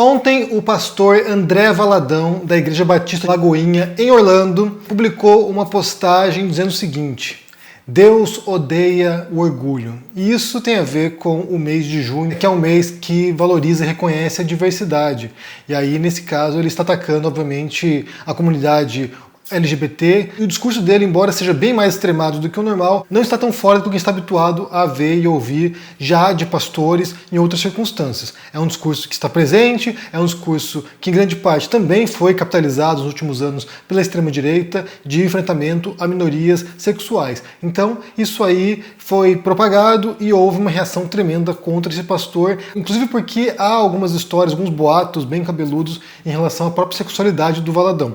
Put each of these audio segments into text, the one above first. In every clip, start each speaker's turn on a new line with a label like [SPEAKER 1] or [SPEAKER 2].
[SPEAKER 1] Ontem, o pastor André Valadão, da Igreja Batista Lagoinha, em Orlando, publicou uma postagem dizendo o seguinte: Deus odeia o orgulho. E isso tem a ver com o mês de junho, que é um mês que valoriza e reconhece a diversidade. E aí, nesse caso, ele está atacando, obviamente, a comunidade LGBT, e o discurso dele, embora seja bem mais extremado do que o normal, não está tão fora do que está habituado a ver e ouvir já de pastores em outras circunstâncias. É um discurso que está presente, é um discurso que em grande parte também foi capitalizado nos últimos anos pela extrema-direita, de enfrentamento a minorias sexuais. Então, isso aí foi propagado e houve uma reação tremenda contra esse pastor, inclusive porque há algumas histórias, alguns boatos bem cabeludos em relação à própria sexualidade do Valadão.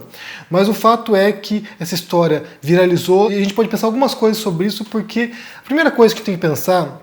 [SPEAKER 1] Mas o fato é que essa história viralizou e a gente pode pensar algumas coisas sobre isso, porque a primeira coisa que tem que pensar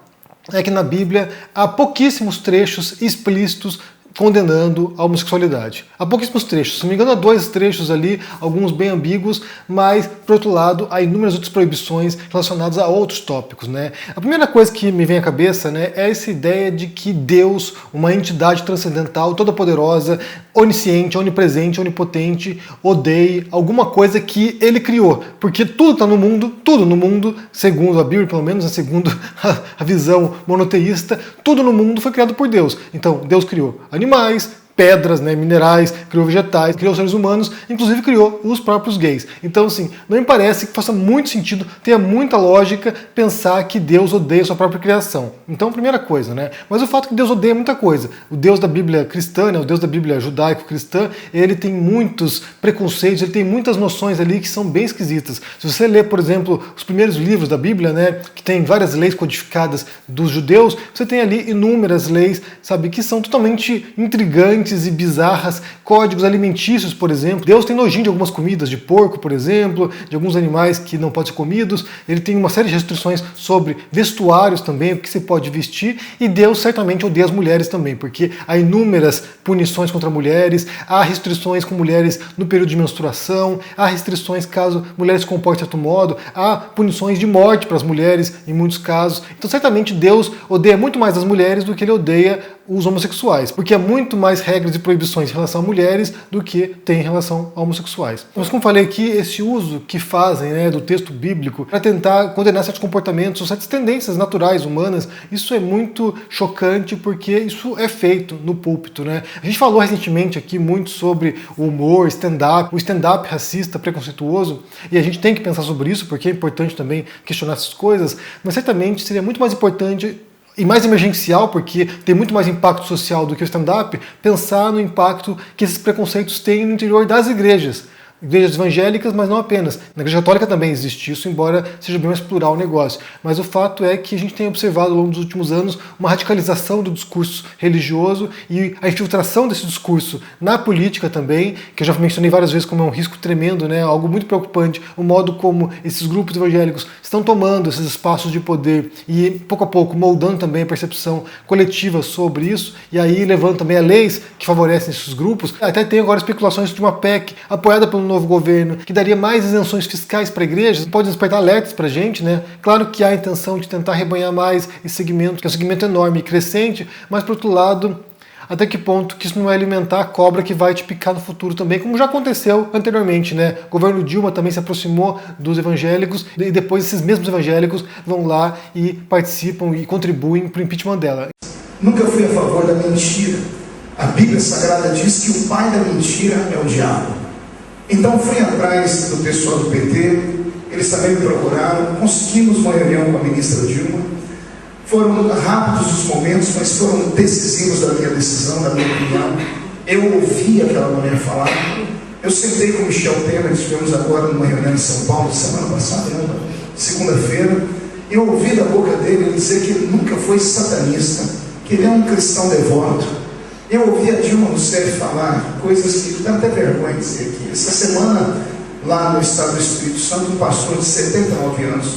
[SPEAKER 1] é que na Bíblia há pouquíssimos trechos explícitos condenando a homossexualidade. Há pouquíssimos trechos, se não me engano há 2 trechos ali, alguns bem ambíguos, mas, por outro lado, há inúmeras outras proibições relacionadas a outros tópicos, né? A primeira coisa que me vem à cabeça, né, é essa ideia de que Deus, uma entidade transcendental, toda-poderosa, onisciente, onipresente, onipotente, odeie alguma coisa que ele criou, porque tudo no mundo, segundo a Bíblia, pelo menos, segundo a visão monoteísta, tudo no mundo foi criado por Deus. Então, Deus criou animais, pedras, né, minerais, criou vegetais, criou seres humanos, inclusive criou os próprios gays. Então, assim, não me parece que faça muito sentido, tenha muita lógica pensar que Deus odeia a sua própria criação. Então, primeira coisa, né? Mas o fato é que Deus odeia muita coisa. O Deus da Bíblia cristã, né, o Deus da Bíblia judaico-cristã, ele tem muitos preconceitos, ele tem muitas noções ali que são bem esquisitas. Se você ler, por exemplo, os primeiros livros da Bíblia, né, que tem várias leis codificadas dos judeus, você tem ali inúmeras leis, sabe, que são totalmente intrigantes e bizarras, códigos alimentícios, por exemplo. Deus tem nojinho de algumas comidas, de porco, por exemplo, de alguns animais que não podem ser comidos. Ele tem uma série de restrições sobre vestuários também, o que você pode vestir, e Deus certamente odeia as mulheres também, porque há inúmeras punições contra mulheres, há restrições com mulheres no período de menstruação, há restrições caso mulheres se comportem de certo modo, há punições de morte para as mulheres em muitos casos. Então certamente Deus odeia muito mais as mulheres do que ele odeia os homossexuais, porque há muito mais regras e proibições em relação a mulheres do que tem em relação a homossexuais. Mas como falei aqui, esse uso que fazem, né, do texto bíblico para tentar condenar certos comportamentos, certas tendências naturais humanas, isso é muito chocante, porque isso é feito no púlpito, né? A gente falou recentemente aqui muito sobre o humor, o stand-up racista, preconceituoso, e a gente tem que pensar sobre isso, porque é importante também questionar essas coisas, mas certamente seria muito mais importante e mais emergencial, porque tem muito mais impacto social do que o stand-up, pensar no impacto que esses preconceitos têm no interior das igrejas evangélicas, mas não apenas. Na Igreja Católica também existe isso, embora seja bem mais plural o negócio. Mas o fato é que a gente tem observado ao longo dos últimos anos uma radicalização do discurso religioso e a infiltração desse discurso na política também, que eu já mencionei várias vezes como é um risco tremendo, né? Algo muito preocupante, o modo como esses grupos evangélicos estão tomando esses espaços de poder e, pouco a pouco, moldando também a percepção coletiva sobre isso, e aí levando também a leis que favorecem esses grupos. Até tem agora especulações de uma PEC apoiada pelo novo governo, que daria mais isenções fiscais para igrejas, pode despertar alertas para a gente, né? Claro que há a intenção de tentar rebanhar mais esse segmento, que é um segmento enorme e crescente, mas, por outro lado, até que ponto que isso não vai alimentar a cobra que vai te picar no futuro também, como já aconteceu anteriormente, né? O governo Dilma também se aproximou dos evangélicos e depois esses mesmos evangélicos vão lá e participam e contribuem para o impeachment dela.
[SPEAKER 2] Nunca fui a favor da mentira. A Bíblia Sagrada diz que o pai da mentira é o diabo. Então fui atrás do pessoal do PT, eles também me procuraram, conseguimos uma reunião com a ministra Dilma. Foram rápidos os momentos, mas foram decisivos da minha decisão, da minha opinião. Eu ouvi aquela mulher falar. Eu sentei com o Michel Temer, estivemos agora numa reunião em São Paulo, semana passada, segunda-feira. Eu ouvi da boca dele dizer que ele nunca foi satanista, que ele é um cristão devoto. Eu ouvi a Dilma Rousseff falar coisas que dá até vergonha de dizer aqui. Essa semana, lá no estado do Espírito Santo, um pastor de 79 anos,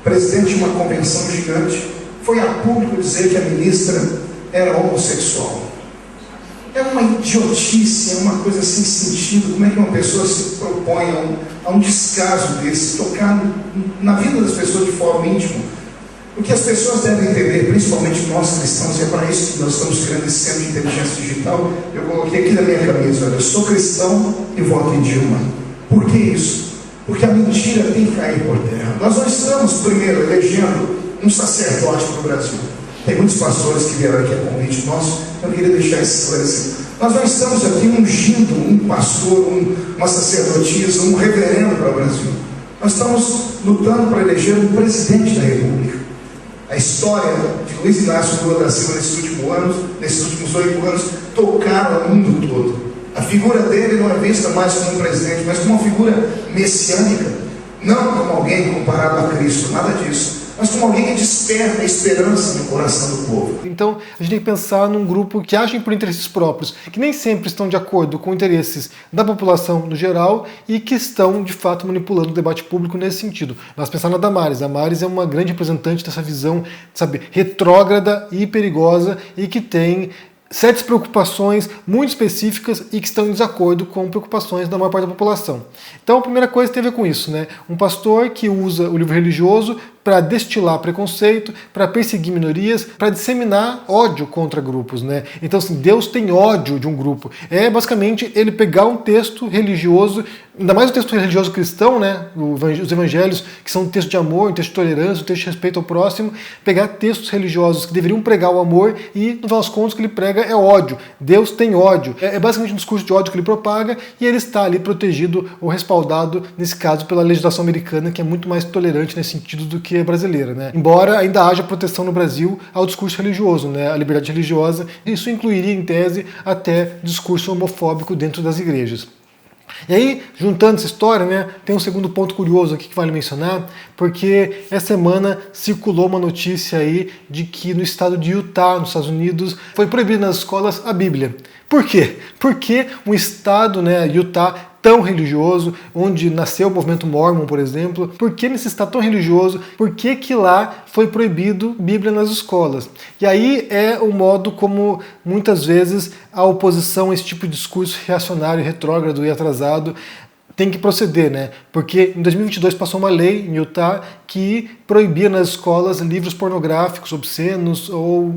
[SPEAKER 2] presidente de uma convenção gigante, foi a público dizer que a ministra era homossexual. É uma idiotice, é uma coisa sem sentido. Como é que uma pessoa se propõe a um descaso desse, tocar na vida das pessoas de forma íntima? O que as pessoas devem entender, principalmente nós cristãos, e é para isso que nós estamos criando esse centro de inteligência digital. Eu coloquei aqui na minha camisa, olha, eu sou cristão e voto em Dilma. Por que isso? Porque a mentira tem que cair por terra. Nós não estamos, primeiro, elegendo um sacerdote para o Brasil. Tem muitos pastores que vieram aqui a convite nosso, eu queria deixar isso esclarecido. Nós não estamos aqui ungindo um pastor, uma sacerdotisa, um reverendo para o Brasil. Nós estamos lutando para eleger um presidente da República. A história de Luiz Inácio Lula da Silva nesses últimos 8 anos, tocaram o mundo todo. A figura dele não é vista mais como um presidente, mas como uma figura messiânica. Não como alguém comparado a Cristo, nada disso. Mas como alguém que desperta a esperança no coração do povo.
[SPEAKER 1] Então, a gente tem que pensar num grupo que agem por interesses próprios, que nem sempre estão de acordo com interesses da população no geral e que estão, de fato, manipulando o debate público nesse sentido. Nós pensar na Damares. A Damares é uma grande representante dessa visão, sabe, retrógrada e perigosa e que tem certas preocupações muito específicas e que estão em desacordo com preocupações da maior parte da população. Então, a primeira coisa tem a ver com isso, né? Um pastor que usa o livro religioso para destilar preconceito, para perseguir minorias, para disseminar ódio contra grupos, né? Então, assim, Deus tem ódio de um grupo. É basicamente ele pegar um texto religioso, ainda mais o texto religioso cristão, né? Os evangelhos, que são um texto de amor, um texto de tolerância, um texto de respeito ao próximo, pegar textos religiosos que deveriam pregar o amor e, no final das contas, o que ele prega é ódio. Deus tem ódio. É basicamente um discurso de ódio que ele propaga e ele está ali protegido ou respaldado, nesse caso, pela legislação americana, que é muito mais tolerante nesse sentido do que a brasileira, né? Embora ainda haja proteção no Brasil ao discurso religioso, né? A liberdade religiosa, isso incluiria, em tese, até discurso homofóbico dentro das igrejas. E aí, juntando essa história, né, tem um segundo ponto curioso aqui que vale mencionar, porque essa semana circulou uma notícia aí de que no estado de Utah, nos Estados Unidos, foi proibido nas escolas a Bíblia. Por quê? Porque um estado, né, Utah, tão religioso, onde nasceu o movimento Mormon, por exemplo, por que nesse estado tão religioso, por que lá foi proibido Bíblia nas escolas? E aí é o modo como muitas vezes a oposição a esse tipo de discurso reacionário, retrógrado e atrasado tem que proceder, né? Porque em 2022 passou uma lei em Utah que proibia nas escolas livros pornográficos, obscenos ou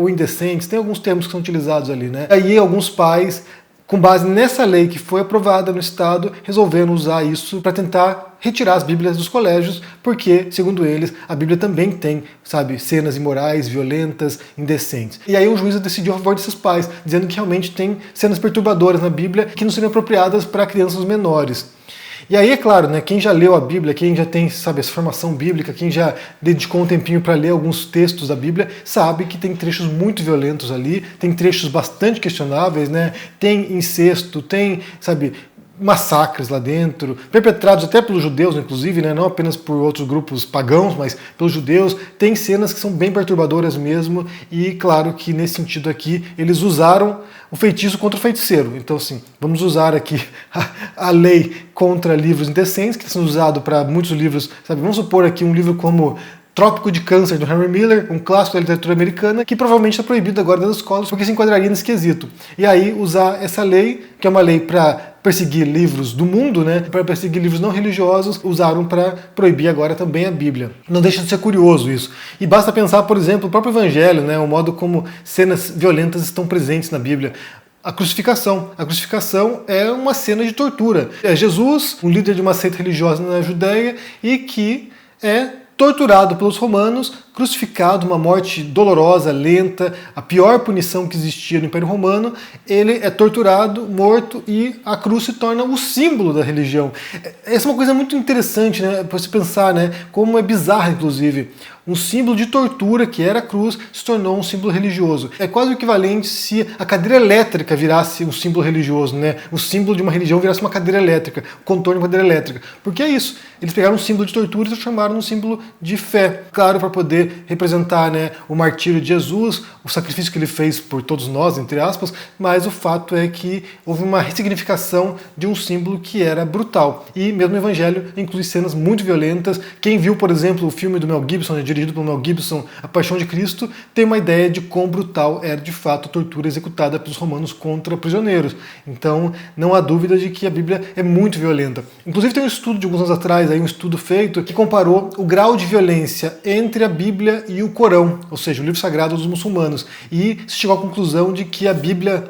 [SPEAKER 1] indecentes. Tem alguns termos que são utilizados ali, né? Aí alguns pais, com base nessa lei que foi aprovada no estado, resolveram usar isso para tentar retirar as Bíblias dos colégios, porque, segundo eles, a Bíblia também tem, sabe, cenas imorais, violentas, indecentes. E aí o juiz decidiu a favor desses pais, dizendo que realmente tem cenas perturbadoras na Bíblia que não seriam apropriadas para crianças menores. E aí, é claro, né, quem já leu a Bíblia, quem já tem, sabe, essa formação bíblica, quem já dedicou um tempinho para ler alguns textos da Bíblia, sabe que tem trechos muito violentos ali, tem trechos bastante questionáveis, né? Tem incesto, tem, sabe, massacres lá dentro, perpetrados até pelos judeus, inclusive, né? Não apenas por outros grupos pagãos, mas pelos judeus. Tem cenas que são bem perturbadoras mesmo, e claro que nesse sentido aqui eles usaram o feitiço contra o feiticeiro. Então, assim, vamos usar aqui a lei contra livros indecentes, que está sendo usado para muitos livros, sabe? Vamos supor aqui um livro como Trópico de Câncer, do Henry Miller, um clássico da literatura americana, que provavelmente está proibido agora das escolas, porque se enquadraria nesse quesito. E aí usar essa lei, que é uma lei para perseguir livros do mundo, né, para perseguir livros não religiosos, usaram para proibir agora também a Bíblia. Não deixa de ser curioso isso. E basta pensar, por exemplo, o próprio Evangelho, né, o modo como cenas violentas estão presentes na Bíblia. A crucificação. A crucificação é uma cena de tortura. É Jesus, um líder de uma seita religiosa na Judéia, e que é torturado pelos romanos, crucificado, uma morte dolorosa, lenta, a pior punição que existia no Império Romano. Ele é torturado, morto, e a cruz se torna o símbolo da religião. Essa é uma coisa muito interessante, né, para você pensar, né, como é bizarra, inclusive. Um símbolo de tortura, que era a cruz, se tornou um símbolo religioso. É quase o equivalente se a cadeira elétrica virasse um símbolo religioso, né? O símbolo de uma religião virasse uma cadeira elétrica, o contorno de uma cadeira elétrica. Porque é isso. Eles pegaram um símbolo de tortura e transformaram num símbolo de fé. Claro, para poder representar, né, o martírio de Jesus, o sacrifício que ele fez por todos nós, entre aspas, mas o fato é que houve uma ressignificação de um símbolo que era brutal. E mesmo o Evangelho inclui cenas muito violentas. Quem viu, por exemplo, o filme do Mel Gibson, dirigido pelo Mel Gibson, A Paixão de Cristo, tem uma ideia de quão brutal era de fato a tortura executada pelos romanos contra prisioneiros. Então não há dúvida de que a Bíblia é muito violenta. Inclusive tem um estudo de alguns anos atrás, aí, um estudo feito, que comparou o grau de violência entre a Bíblia Bíblia e o Corão, ou seja, o livro sagrado dos muçulmanos. E se chegou à conclusão de que a Bíblia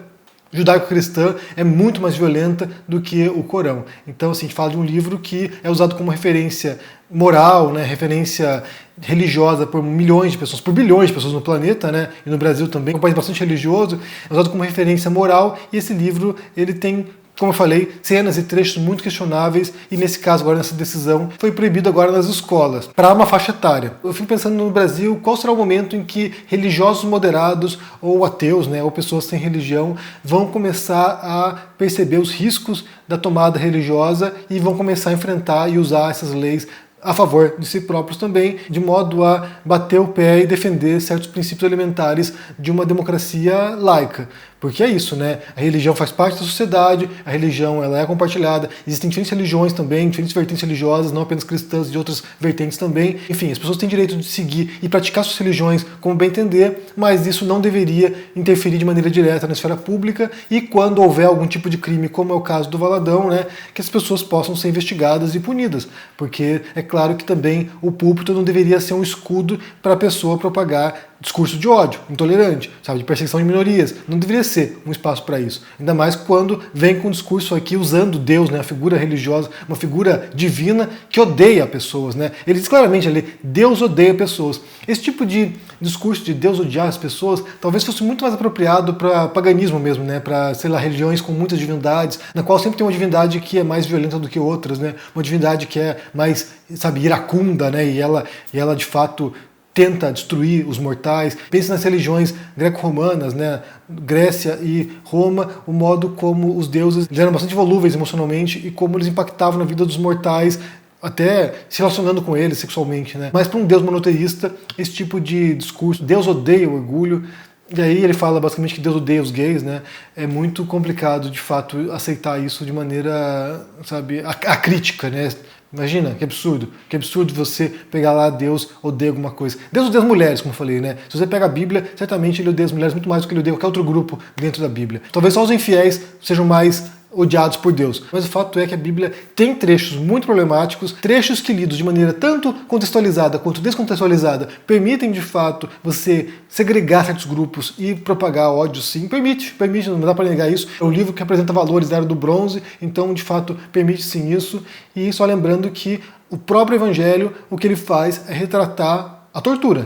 [SPEAKER 1] judaico-cristã é muito mais violenta do que o Corão. Então, assim, a gente fala de um livro que é usado como referência moral, né, referência religiosa por milhões de pessoas, por bilhões de pessoas no planeta, né, e no Brasil também, é um país bastante religioso, é usado como referência moral, e esse livro, ele tem, como eu falei, cenas e trechos muito questionáveis, e nesse caso, agora nessa decisão, foi proibido agora nas escolas, para uma faixa etária. Eu fico pensando no Brasil, qual será o momento em que religiosos moderados, ou ateus, né, ou pessoas sem religião, vão começar a perceber os riscos da tomada religiosa e vão começar a enfrentar e usar essas leis a favor de si próprios também, de modo a bater o pé e defender certos princípios elementares de uma democracia laica. Porque é isso, né? A religião faz parte da sociedade, a religião ela é compartilhada, existem diferentes religiões também, diferentes vertentes religiosas, não apenas cristãs, de outras vertentes também. Enfim, as pessoas têm direito de seguir e praticar suas religiões como bem entender, mas isso não deveria interferir de maneira direta na esfera pública e quando houver algum tipo de crime, como é o caso do Valadão, né, que as pessoas possam ser investigadas e punidas. Porque é claro que também o púlpito não deveria ser um escudo para a pessoa propagar discurso de ódio, intolerante, sabe, de perseguição de minorias. Não deveria ser um espaço para isso. Ainda mais quando vem com um discurso aqui usando Deus, né, a figura religiosa, uma figura divina que odeia pessoas, né? Ele diz claramente ali, Deus odeia pessoas. Esse tipo de discurso de Deus odiar as pessoas talvez fosse muito mais apropriado para paganismo mesmo, né, para, sei lá, religiões com muitas divindades, na qual sempre tem uma divindade que é mais violenta do que outras, né? Uma divindade que é mais, sabe, iracunda, né? E ela de fato tenta destruir os mortais. Pense nas religiões greco-romanas, né? Grécia e Roma, o modo como os deuses eram bastante volúveis emocionalmente e como eles impactavam na vida dos mortais, até se relacionando com eles sexualmente, né? Mas para um deus monoteísta, esse tipo de discurso, Deus odeia o orgulho, e aí ele fala basicamente que Deus odeia os gays, né? É muito complicado, de fato, aceitar isso de maneira, sabe, acrítica, né? Imagina, que absurdo você pegar lá Deus odeia alguma coisa. Deus odeia as mulheres, como eu falei, né? Se você pega a Bíblia, certamente ele odeia as mulheres muito mais do que ele odeia qualquer outro grupo dentro da Bíblia. Talvez só os infiéis sejam mais odiados por Deus. Mas o fato é que a Bíblia tem trechos muito problemáticos, trechos que lidos de maneira tanto contextualizada quanto descontextualizada permitem de fato você segregar certos grupos e propagar ódio, sim. Permite, não dá para negar isso. É um livro que apresenta valores da Era do Bronze, então de fato permite sim isso. E só lembrando que o próprio Evangelho, o que ele faz é retratar a tortura,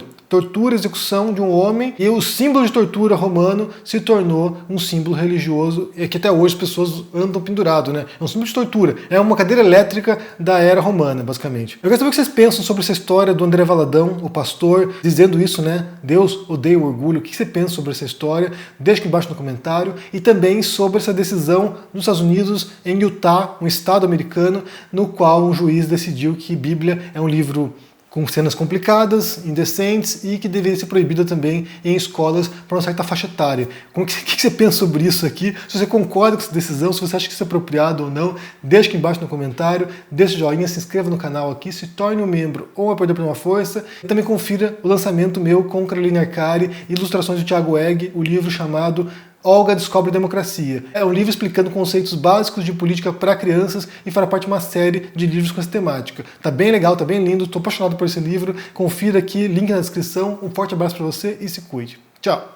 [SPEAKER 1] execução de um homem, e o símbolo de tortura romano se tornou um símbolo religioso, e que até hoje as pessoas andam pendurado, né? É um símbolo de tortura, é uma cadeira elétrica da era romana, basicamente. Eu quero saber o que vocês pensam sobre essa história do André Valadão, o pastor, dizendo isso, né? Deus odeia o orgulho. O que você pensa sobre essa história? Deixa aqui embaixo no comentário. E também sobre essa decisão nos Estados Unidos, em Utah, um estado americano, no qual um juiz decidiu que Bíblia é um livro com cenas complicadas, indecentes e que deveria ser proibida também em escolas para uma certa faixa etária. O que você pensa sobre isso aqui? Se você concorda com essa decisão, se você acha que isso é apropriado ou não, deixa aqui embaixo no comentário, deixa o joinha, se inscreva no canal aqui, se torne um membro ou um apoiador para uma força. E também confira o lançamento meu com Caroline Arcari, ilustrações do Thiago Egg, o livro chamado Olga Descobre a Democracia. É um livro explicando conceitos básicos de política para crianças e fará parte de uma série de livros com essa temática. Tá bem legal, tá bem lindo, tô apaixonado por esse livro. Confira aqui, link na descrição. Um forte abraço para você e se cuide. Tchau!